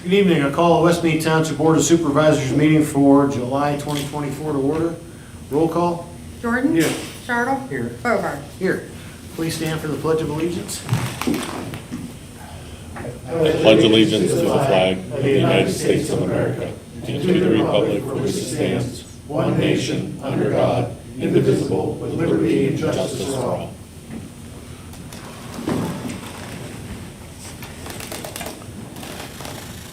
Good evening. I call the West Mead Township Board of Supervisors meeting for July 2024 to order. Roll call. Jordan? Here. Chartle? Here. Bovard? Here. Please stand for the Pledge of Allegiance. I pledge allegiance to the flag of the United States of America and to the republic for which it stands, one nation, under God, indivisible, with liberty and justice for all.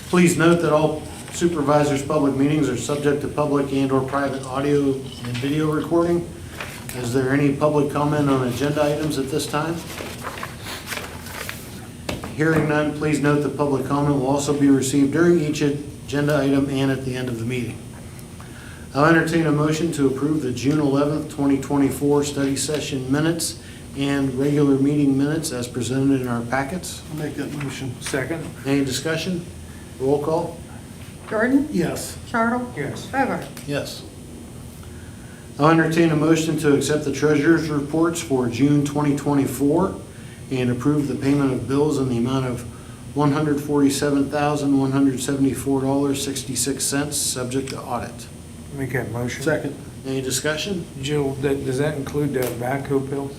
Please note that all supervisors' public meetings are subject to public and/or private audio and video recording. Is there any public comment on agenda items at this time? Hearing none, please note that public comment will also be received during each agenda item and at the end of the meeting. I'll entertain a motion to approve the June 11th, 2024 study session minutes and regular meeting minutes as presented in our packets. I'll make that motion. Second? Any discussion? Roll call? Jordan? Yes. Chartle? Yes. Bovard? Yes. I'll entertain a motion to accept the treasurer's reports for June 2024 and approve the payment of bills in the amount of $147,174.66, subject to audit. Make that motion. Second. Any discussion? Jill, does that include the backhoe bills?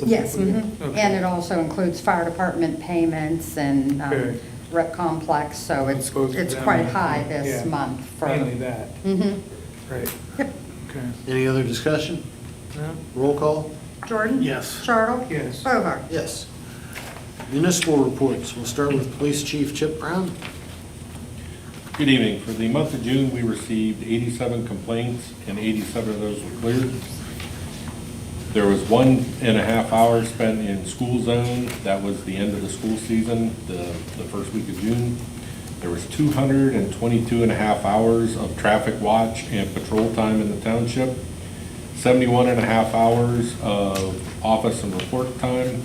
Yes, Okay. and it also includes fire department payments and Okay. rec complex, so it's Both of it's them. quite high this Yeah. month for. Mainly that, Mhm. right. Yep. Okay. Any other discussion? No? Roll call? Jordan? Yes. Chartle? Yes. Bovard? Yes. Municipal reports. We'll start with Police Chief Chip Brown. Good evening. For the month of June, we received 87 complaints, and 87 of those were cleared. There was 1.5 hours spent in school zone. That was the end of the school season, the first week of June. There was 222.5 hours of traffic watch and patrol time in the township, 71.5 hours of office and report time,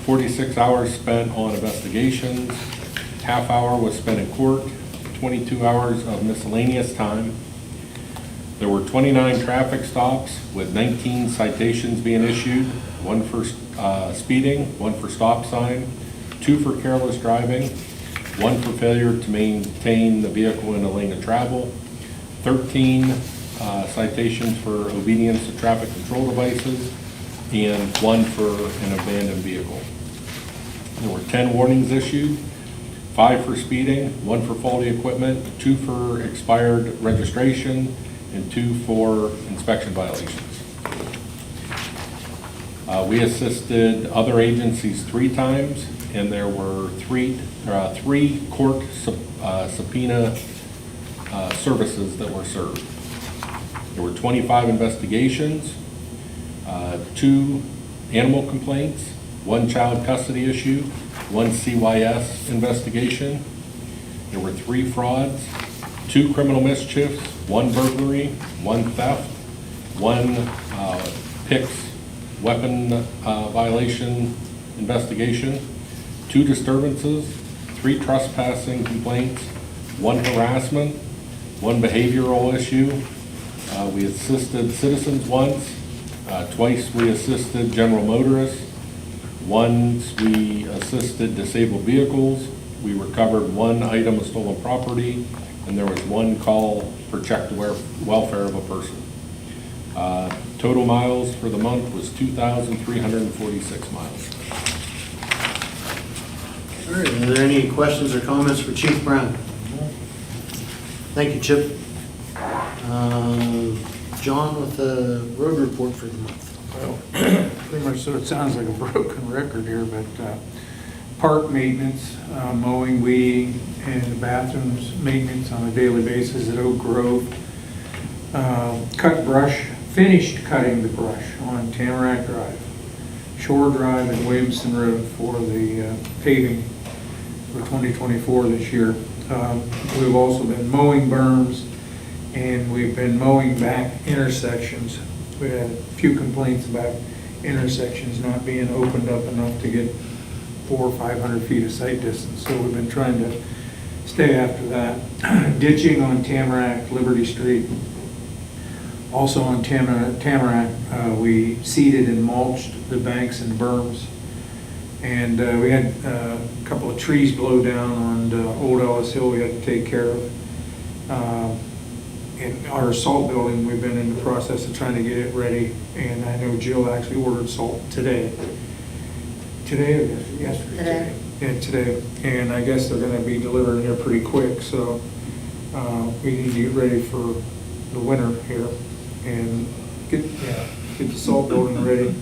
46 hours spent on investigations, half hour was spent in court, 22 hours of miscellaneous time. There were 29 traffic stops with 19 citations being issued, one for speeding, one for stop sign, 2 for careless driving, 1 for failure to maintain the vehicle in a lane of travel, 13 citations for obedience to traffic control devices, and 1 for an abandoned vehicle. There were 10 warnings issued, 5 for speeding, 1 for faulty equipment, 2 for expired registration, and 2 for inspection violations. We assisted other agencies 3 times, and there were three court subpoena services that were served. There were 25 investigations, 2 animal complaints, 1 child custody issue, 1 CYS investigation. There were 3 frauds, 2 criminal mischiefs, 1 burglary, 1 theft, 1 PICS weapon violation investigation, 2 disturbances, 3 trespassing complaints, 1 harassment, 1 behavioral issue. We assisted citizens once, twice we assisted general motorists, once we assisted disabled vehicles. We recovered 1 item of stolen property, and there was 1 call for check the welfare of a person. Total miles for the month was 2,346 miles. All right, are there any questions or comments for Chief Brown? Thank you, Chip. John with the road report for the month. Well, pretty much so it sounds like a broken record here, but park maintenance, mowing, weeding, and the bathrooms maintenance on a daily basis at Oak Grove. Cut brush, finished cutting the brush on Tamarack Drive, Shore Drive, and Williamson Road for the paving for 2024 this year. We've also been mowing berms, and we've been mowing back intersections. We had a few complaints about intersections not being opened up enough to get 400 or 500 feet of sight distance, so we've been trying to stay after that. Ditching on Tamarack, Liberty Street. Also on Tamarack, we seeded and mulched the banks and berms And we had a couple of trees blow down on Old Ellis Hill we had to take care of. In our salt building, we've been in the process of trying to get it ready, and I know Jill actually ordered salt today. Today or yesterday? Today. Yeah, today. And I guess they're gonna be delivering here pretty quick, so we need to get ready for the winter here and get the salt building ready.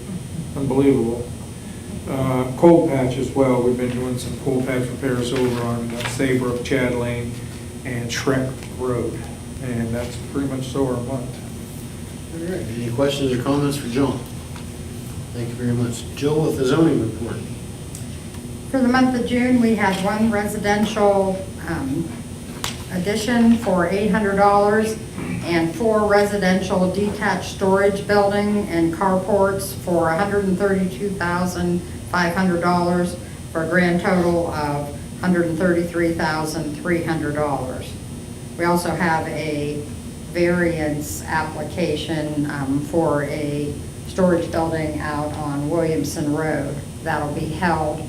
Unbelievable. Cold patch as well. We've been doing some cold patch repairs over on Saybrook, Chad Lane, and Shrek Road. And that's pretty much so our month. All right, any questions or comments for John? Thank you very much. Jill with the zoning report. For the month of June, we had one residential addition for $800 and 4 residential detached storage building and carports for $132,500 for a grand total of $133,300. We also have a variance application for a storage building out on Williamson Road. That'll be held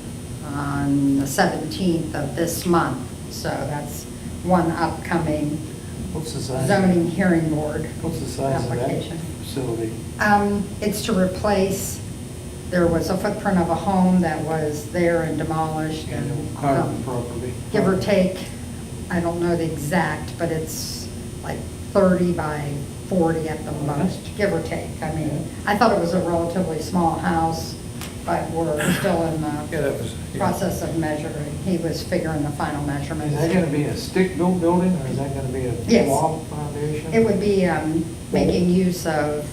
on the 17th of this month. So that's one upcoming What's the size? zoning hearing board What's the size of that application. facility? It's to replace, there was a footprint of a home that was there and demolished and Common property. give or take, I don't know the exact, but it's like 30 by 40 at the most, give or take. I mean, I thought it was a relatively small house, but we're still in Yeah, the that was. Yeah. process of measuring. He was figuring the final measurements. Is that gonna be a stick-built building, or is that gonna be a Yes. wall foundation? It would be making use of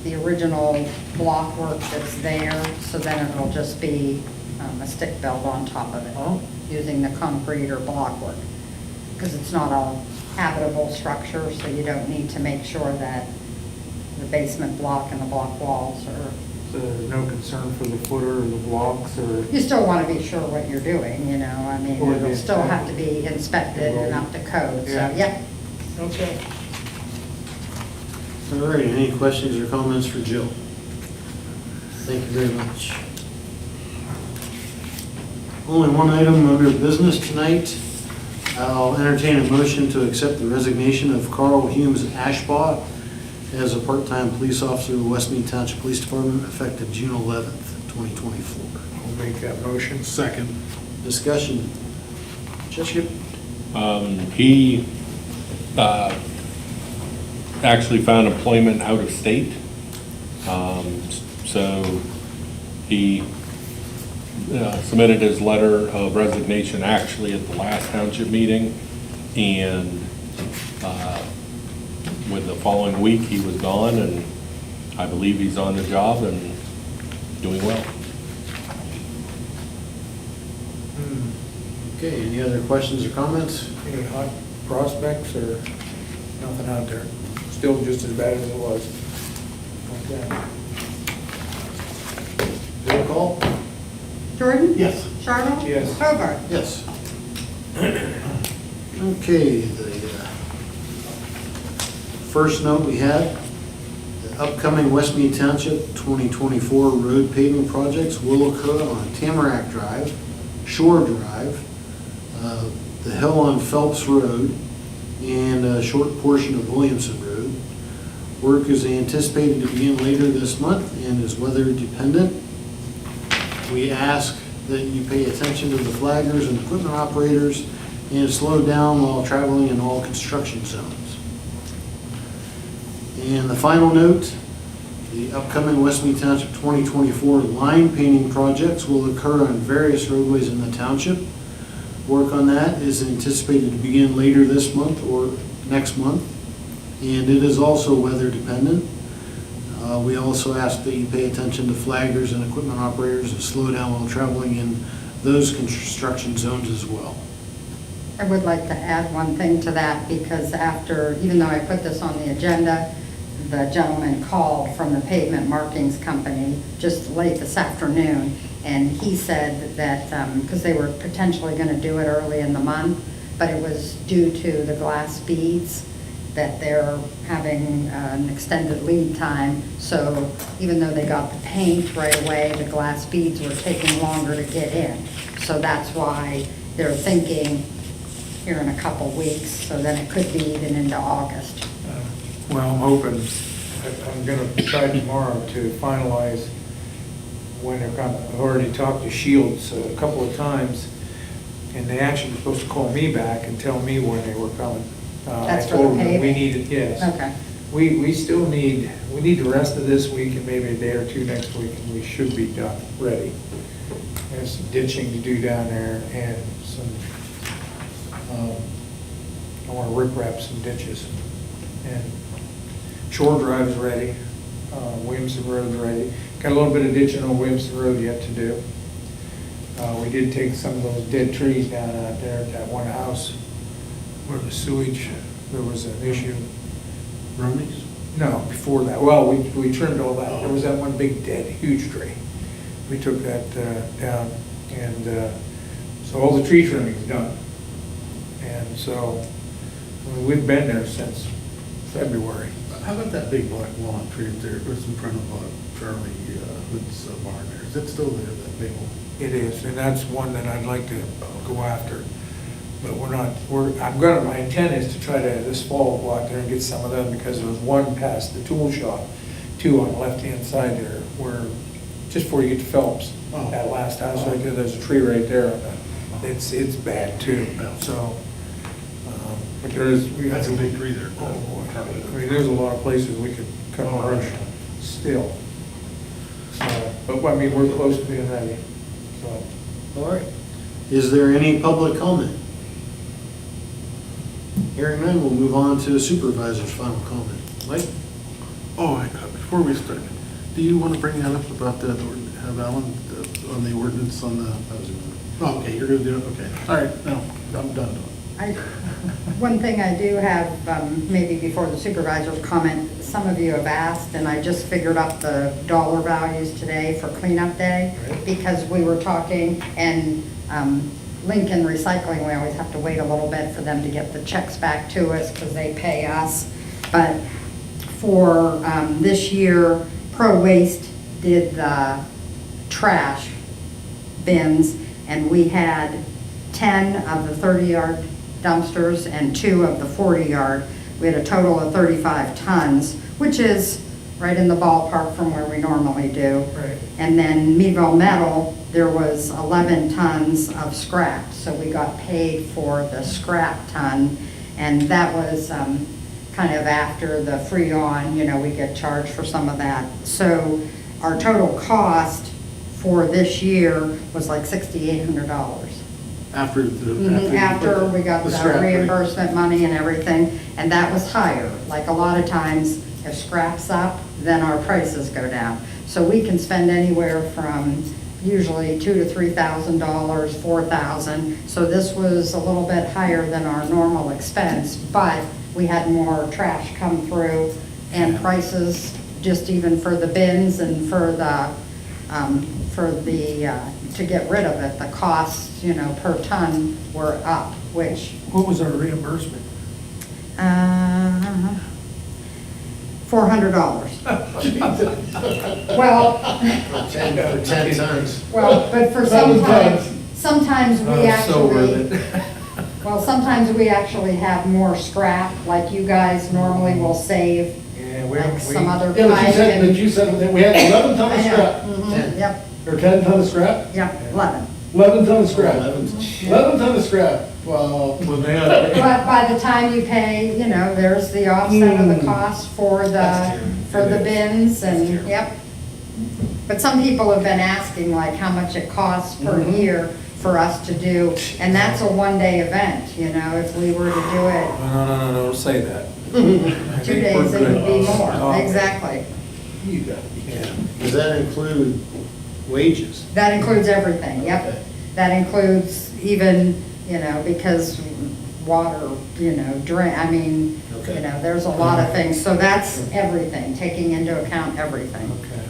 the original block work that's there, so then it'll just be a stick built on top of it, Oh. using the concrete or block work. Because it's not a habitable structure, so you don't need to make sure that the basement block and the block walls are, So there's no concern for the footer or the blocks, or? you still want to be sure what you're doing, you know, I mean, Will it be it'll still have to be inspected and up to code, so, Yeah. yeah. Okay. All right, any questions or comments for Jill? Thank you very much. Only one item under business tonight. I'll entertain a motion to accept the resignation of Carl Humes Ashbaugh as a part-time police officer of the West Mead Township Police Department effective June 11th, 2024. I'll make that motion. Second. Discussion. Chip? He actually found employment out of state. So he submitted his letter of resignation actually at the last township meeting. And with the following week, he was gone, and I believe he's on the job and doing well. Okay, any other questions or comments? Any hot prospects or nothing out there? Still just as bad as it was. Okay. Roll call? Jordan? Yes. Charles? Yes. Hobart? Yes. Okay, the first note we had, the upcoming West Mead Township 2024 road paving projects will occur on Tamarack Drive, Shore Drive, the hill on Phelps Road, and a short portion of Williamson Road. Work is anticipated to begin later this month and is weather dependent. We ask that you pay attention to the flaggers and equipment operators and slow down while traveling in all construction zones. And the final note, the upcoming West Mead Township 2024 line painting projects will occur on various roadways in the township. Work on that is anticipated to begin later this month or next month, and it is also weather dependent. We also ask that you pay attention to flaggers and equipment operators and slow down while traveling in those construction zones as well. I would like to add one thing to that, because after, even though I put this on the agenda, the gentleman called from the pavement markings company just late this afternoon, and he said that, because they were potentially going to do it early in the month, but it was due to the glass beads, that they're having an extended lead time. So even though they got the paint right away, the glass beads were taking longer to get in. So that's why they're thinking here in a couple weeks, so then it could be even into August. Well, I'm hoping, I'm gonna try tomorrow to finalize when they're coming. I've already talked to Shields a couple of times, and they actually were supposed to call me back and tell me when they were coming. That's I for told the them that we paving? needed, yes. Okay. We still need, we need the rest of this week and maybe a day or two next week, and we should be done, ready. There's some ditching to do down there and some, I want to rip wrap some ditches. And Shore Drive's ready, Williamson Road's ready. Got a little bit of ditching on Williamson Road yet to do. We did take some of those dead trees down out there at that one house where the sewage, there was an issue. Bronies? No, before that. Well, we trimmed all that. There was that one big dead, huge tree. We took that down, and so all the tree trimming's done. And so, I mean, we've been there since February. How about that big black walnut tree up there, or in front of Charlie Hood's barn there? Is that still there, that big one? It is, and that's one that I'd like to go after. But my intent is to try to, this fall, go out there and get some of them, because there was one past the tool shop, two on the left-hand side there, where, just before you get to Phelps, Oh. that last house right there, there's a tree right there. It's bad too, so, but there is. That's a big tree there. Oh, boy. I mean, there's a lot of places we could cut and brush still. So, but, I mean, we're close to being ready, so. All right. Is there any public comment? Hearing none, we'll move on to supervisor's final comment. Mike? Oh, before we start, do you want to bring that up about that, have Alan, on the ordinance on the, oh, okay, you're gonna do it, okay. All right, no, I'm done. One thing I do have, maybe before the supervisor's comment, some of you have asked, and I just figured up the dollar values today for cleanup day, because we were talking, and Lincoln Recycling, we always have to wait a little bit for them to get the checks back to us, because they pay us. But for this year, Pro Waste did the trash bins, and we had 10 of the 30-yard dumpsters and 2 of the 40-yard. We had a total of 35 tons, which is right in the ballpark from where we normally do. Right. And then Meadville Metal, there was 11 tons of scrap, so we got paid for the scrap ton, and that was kind of after the Freon, we get charged for some of that. So our total cost for this year was like $6,800. After the. After we got the scrap rate. reimbursement money and everything, and that was higher. Like a lot of times, if scrap's up, then our prices go down. So we can spend anywhere from usually $2,000 to $3,000, $4,000. So this was a little bit higher than our normal expense, but we had more trash come through, and prices, just even for the bins and for the to get rid of it, the costs, per ton were up, which, What was our reimbursement? $400. Well, For 10 tons. well, but for sometimes we So worth actually, it. well, sometimes we actually have more scrap, like you guys normally will save, Yeah, like some other Yeah, but kind. you said that we had 11 ton I of know. scrap, Mhm, Yep, or 10 ton of scrap? yep, 11. 11 ton of scrap. 11. 11 ton of scrap. Well, But by the time you pay, there's the offset of the cost for That's the bins and, terrible. yep. But some people have been asking like how much it costs per year for us to do, and that's a one-day event, if we were to do it No, don't say that. 2 days, it would be more, exactly. you got Yeah. Does that include wages? That includes everything, Okay. yep. That includes even, because water, drain, Okay. there's a lot of things. So that's everything, taking into account everything. Okay.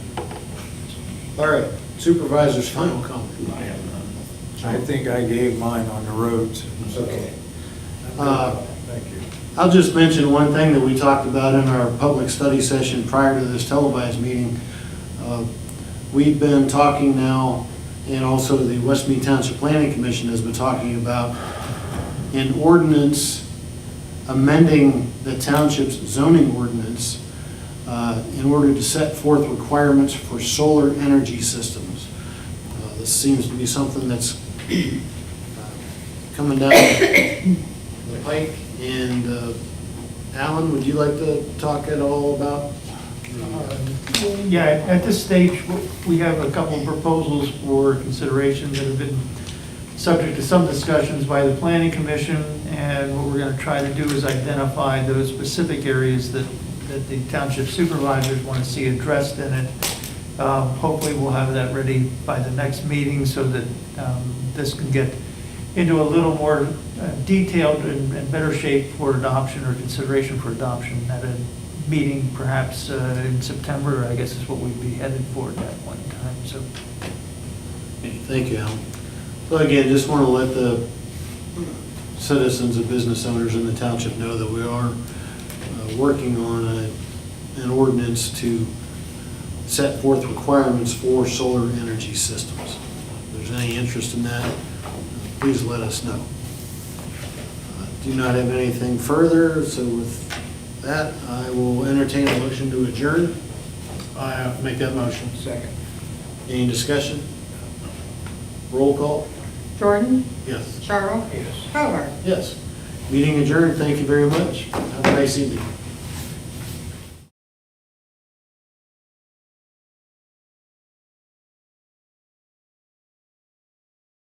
All right, supervisor's final comment. I have none. I think I gave mine on the roads. so Okay. I'm good. Thank you. I'll just mention one thing that we talked about in our public study session prior to this televised meeting. We've been talking now, and also the West Mead Township Planning Commission has been talking about an ordinance amending the township's zoning ordinance in order to set forth requirements for solar energy systems. This seems to be something that's coming down the pike. And Alan, would you like to talk at all about? Yeah, at this stage, we have a couple of proposals for consideration that have been subject to some discussions by the planning commission, and what we're going to try to do is identify those specific areas that the township supervisors want to see addressed in it. Hopefully, we'll have that ready by the next meeting so that this can get into a little more detailed and better shape for adoption or consideration for adoption at a meeting perhaps in September, I guess is what we'd be headed for at that point in time, so. Thank you, Alan. So again, just want to let the citizens and business owners in the township know that we are working on an ordinance to set forth requirements for solar energy systems. If there's any interest in that, please let us know. Do not have anything further, so with that, I will entertain a motion to adjourn. I make that motion. Second. Any discussion? Roll call? Jordan? Yes. Charles? Yes. Hobart? Yes. Meeting adjourned. Thank you very much. Have a nice evening.